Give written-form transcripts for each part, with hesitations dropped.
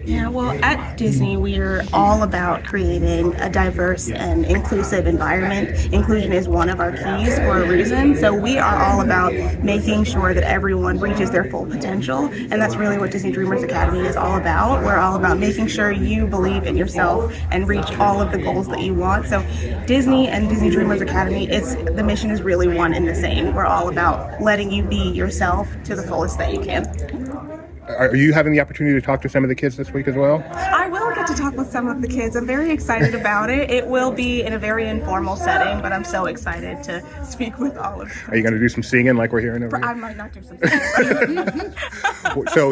Yeah, well, at Disney, we're all about creating a diverse and inclusive environment. Inclusion is one of our keys for a reason. So we are all about making sure that everyone reaches their full potential. And that's really what Disney Dreamers Academy is all about. We're all about making sure you believe in yourself and reach all of the goals that you want. So Disney and Disney Dreamers Academy, the mission is really one and the same. We're all about letting you be yourself to the fullest that you can. Are you having the opportunity to talk to some of the kids this week as well? I will get to talk with some of the kids. I'm very excited about it. It will be in a very informal setting, but I'm so excited to speak with all of them. Are you going to do some singing like we're hearing over here? I might not do some singing.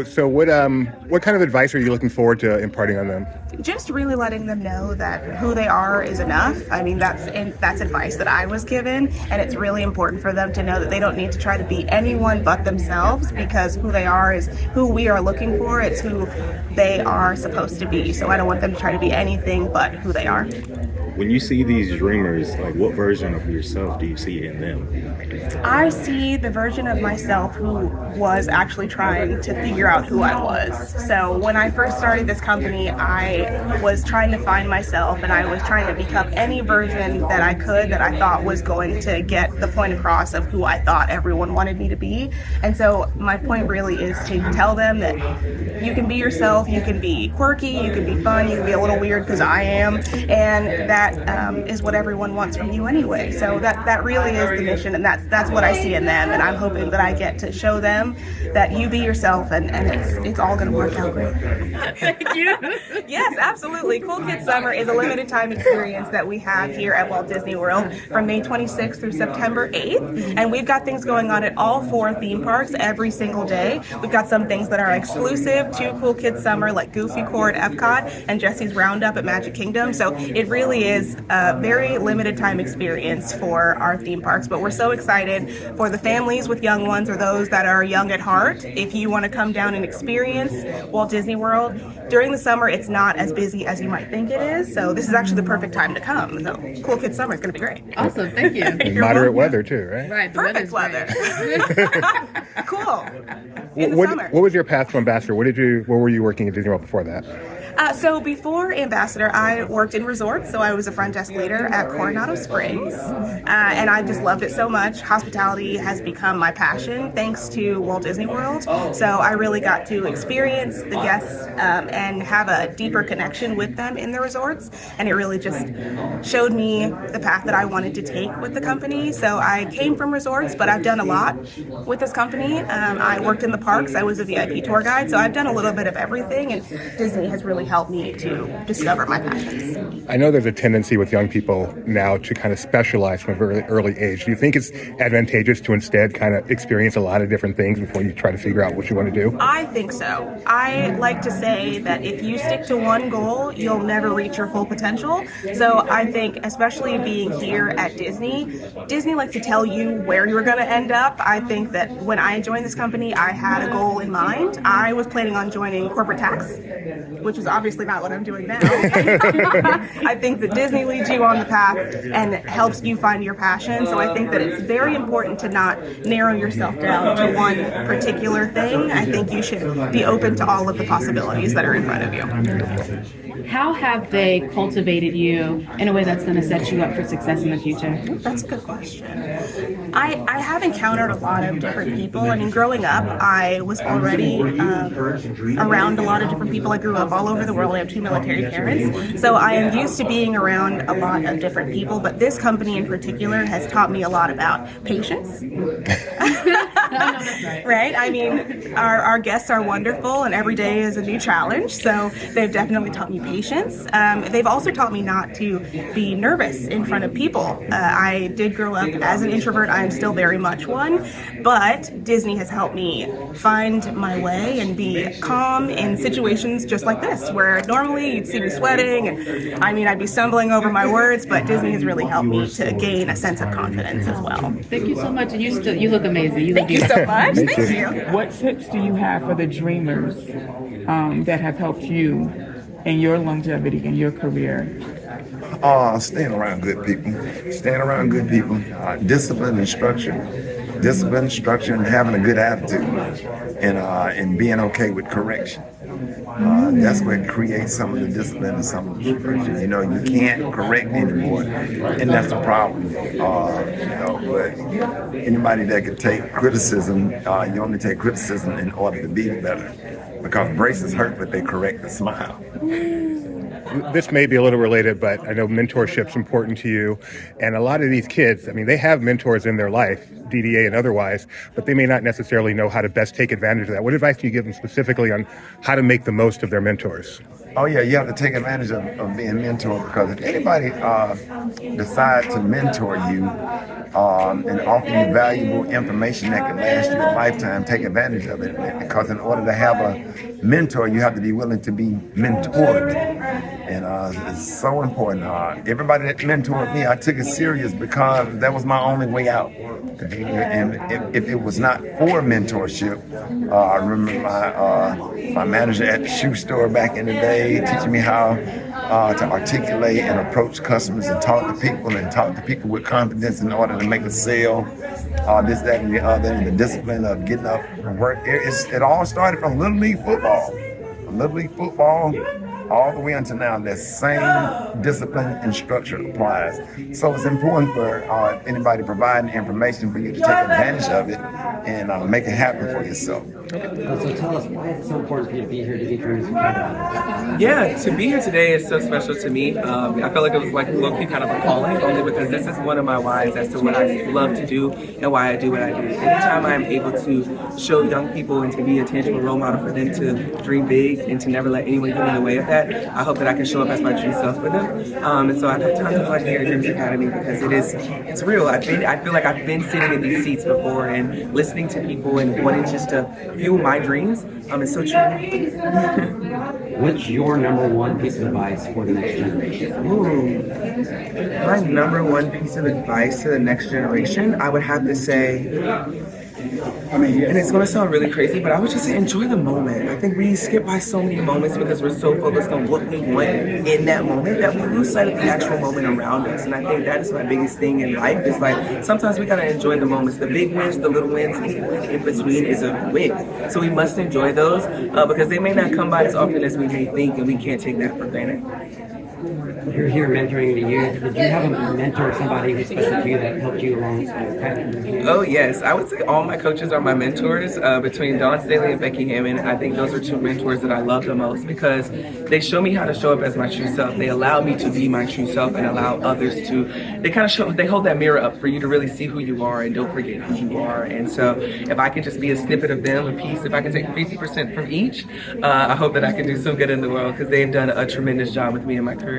So what kind of advice are you looking forward to imparting on them? Just really letting them know that who they are is enough. I mean, that's advice that I was given, and it's really important for them to know that they don't need to try to be anyone but themselves, because who they are is who we are looking for. It's who they are supposed to be. So I don't want them to try to be anything but who they are. When you see these dreamers, like, what version of yourself do you see in them? I see the version of myself who was actually trying to figure out who I was. So when I first started this company, I was trying to find myself, and I was trying to become any version that I could that I thought was going to get the point across of who I thought everyone wanted me to be. And so my point really is to tell them that you can be yourself, you can be quirky, you can be fun, you can be a little weird, because I am, and that is what everyone wants from you anyway. So that really is the mission, and that's what I see in them, and I'm hoping that I get to show them that you be yourself, and it's all going to work out great. Thank you. Yes, absolutely. Cool Kids Summer is a limited time experience that we have here at Walt Disney World from May 26th through September 8th, and we've got things going on at all 4 theme parks every single day. We've got some things that are exclusive to Cool Kids Summer, like Goofy Core at Epcot and Jesse's Roundup at Magic Kingdom. So it really is a very limited time experience for our theme parks, but we're so excited for the families with young ones or those that are young at heart. If you want to come down and experience Walt Disney World during the summer, it's not as busy as you might think it is, so this is actually the perfect time to come. So Cool Kids Summer is going to be great. Awesome, thank you. And moderate weather too, right? Right, the Perfect weather. Cool. In the summer. What was your path to ambassador? Where were you working at Disney World before that? So before Ambassador, I worked in resorts, so I was a front desk leader at Coronado Springs, and I just loved it so much. Hospitality has become my passion thanks to Walt Disney World, so I really got to experience the guests and have a deeper connection with them in the resorts, and it really just showed me the path that I wanted to take with the company. So I came from resorts, but I've done a lot with this company. I worked in the parks, I was a VIP tour guide, so I've done a little bit of everything, and Disney has really helped me to discover my passions. I know there's a tendency with young people now to kind of specialize from a very early age. Do you think it's advantageous to instead kind of experience a lot of different things before you try to figure out what you want to do? I think so. I like to say that if you stick to one goal, you'll never reach your full potential. So I think, especially being here at Disney likes to tell you where you're going to end up. I think that when I joined this company, I had a goal in mind. I was planning on joining corporate tax, which is obviously not what I'm doing now. I think that Disney leads you on the path and helps you find your passion. So I think that it's very important to not narrow yourself down to one particular thing. I think you should be open to all of the possibilities that are in front of you. How have they cultivated you in a way that's going to set you up for success in the future? That's a good question. I have encountered a lot of different people. I mean, growing up, I was already around a lot of different people. I grew up all over the world. I have 2 military parents. So I am used to being around a lot of different people, but this company in particular has taught me a lot about patience. Right? I mean, our guests are wonderful, and every day is a new challenge. So they've definitely taught me patience. They've also taught me not to be nervous in front of people. I did grow up as an introvert. I am still very much one, but Disney has helped me find my way and be calm in situations just like this, where normally you'd see me sweating, and I mean, I'd be stumbling over my words, but Disney has really helped me to gain a sense of confidence as well. Thank you so much. And you look amazing. Thank you so much. Thank you. What tips do you have for the dreamers that have helped you in your longevity in your career? Staying around good people. Discipline and structure. discipline, structure, and having a good attitude, and being okay with correction. That's what creates some of the discipline and some of the structure. You know, you can't correct anymore, and that's the problem. But anybody that can take criticism, you only take criticism in order to be better. Because braces hurt, but they correct the smile. This may be a little related, but I know mentorship's important to you. And a lot of these kids, I mean, they have mentors in their life, DDA and otherwise, but they may not necessarily know how to best take advantage of that. What advice do you give them specifically on how to make the most of their mentors? Oh yeah, you have to take advantage of being mentored, because if anybody decide to mentor you and offer you valuable information that can last you a lifetime, take advantage of it. Because in order to have a mentor, you have to be willing to be mentored. And it's so important. Everybody that mentored me, I took it serious because that was my only way out. And if it was not for mentorship, I remember my manager at the shoe store back in the day teaching me how to articulate and approach customers and talk to people with confidence in order to make a sale. This, that, and the other, and the discipline of getting up and work. It all started from Little League football. All the way until now, that same discipline and structure applies. So it's important for anybody providing information for you to take advantage of it and make it happen for yourself. So tell us, why it's so important for you to be here to get your music? Yeah, to be here today is so special to me. I felt like it was like low-key kind of a calling, only because this is one of my whys as to what I love to do and why I do what I do. Anytime I'm able to show young people and to be a tangible role model for them to dream big and to never let anyone get in the way of that, I hope that I can show up as my true self for them. And so I've had tons of fun here at Dreams Academy because it's real. I feel like I've been sitting in these seats before and listening to people and wanting just to fuel my dreams. It's so true. What's your number one piece of advice for the next generation? My number one piece of advice to the next generation, I would have to say, and it's going to sound really crazy, but I would just say enjoy the moment. I think we skip by so many moments because we're so focused on what we want in that moment that we lose sight of the actual moment around us. And I think that is my biggest thing in life. Is like sometimes we got to enjoy the moments. The big wins, the little wins, in between is a win. So we must enjoy those because they may not come by as often as we may think, and we can't take that for granted. You're here mentoring the youth. Did you have a mentor, somebody who's special to you that helped you along this path? Oh yes, I would say all my coaches are my mentors. Between Dawn Staley and Becky Hammond, I think those are two mentors that I love the most because they show me how to show up as my true self. They allow me to be my true self and allow others to. They hold that mirror up for you to really see who you are and don't forget who you are. And so if I can just be a snippet of them, a piece, if I can take 50% from each, I hope that I can do some good in the world because they've done a tremendous job with me in my career.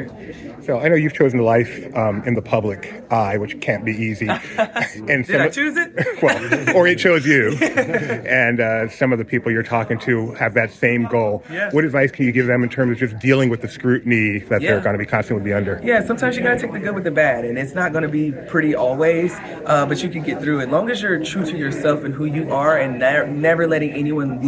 So I know you've chosen life in the public eye, which can't be easy. And Did I choose it? Well, or it chose you. And some of the people you're talking to have that same goal. Yeah. What advice can you give them in terms of just dealing with the scrutiny that they're going to be constantly be under? Yeah, sometimes you gotta take the good with the bad, and it's not gonna be pretty always, but you can get through it. As long as you're true to yourself and who you are and never letting anyone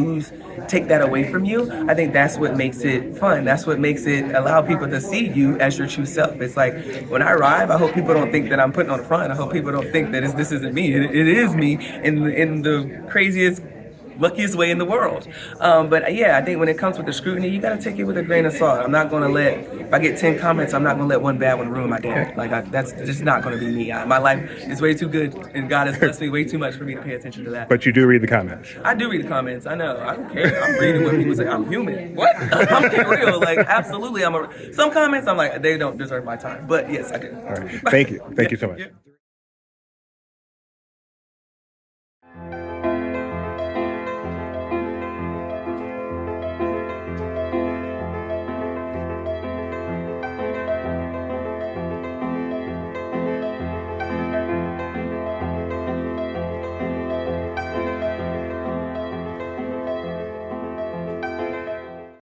take that away from you, I think that's what makes it fun. That's what makes it allow people to see you as your true self. It's like when I arrive, I hope people don't think that I'm putting on the front. I hope people don't think that this isn't me. It is me in the craziest, luckiest way in the world. But yeah, I think when it comes with the scrutiny, you gotta take it with a grain of salt. I'm not gonna if I get 10 comments, I'm not gonna let one bad one ruin my day. That's just not gonna be me. My life is way too good, and God has blessed me way too much for me to pay attention to that. But you do read the comments. I do read the comments. I know. I don't care. I'm reading what people say. I'm human. What? I'm being real. Absolutely. Some comments, I'm like, they don't deserve my time. But yes, I do. All right. Thank you. Thank you so much. Yeah.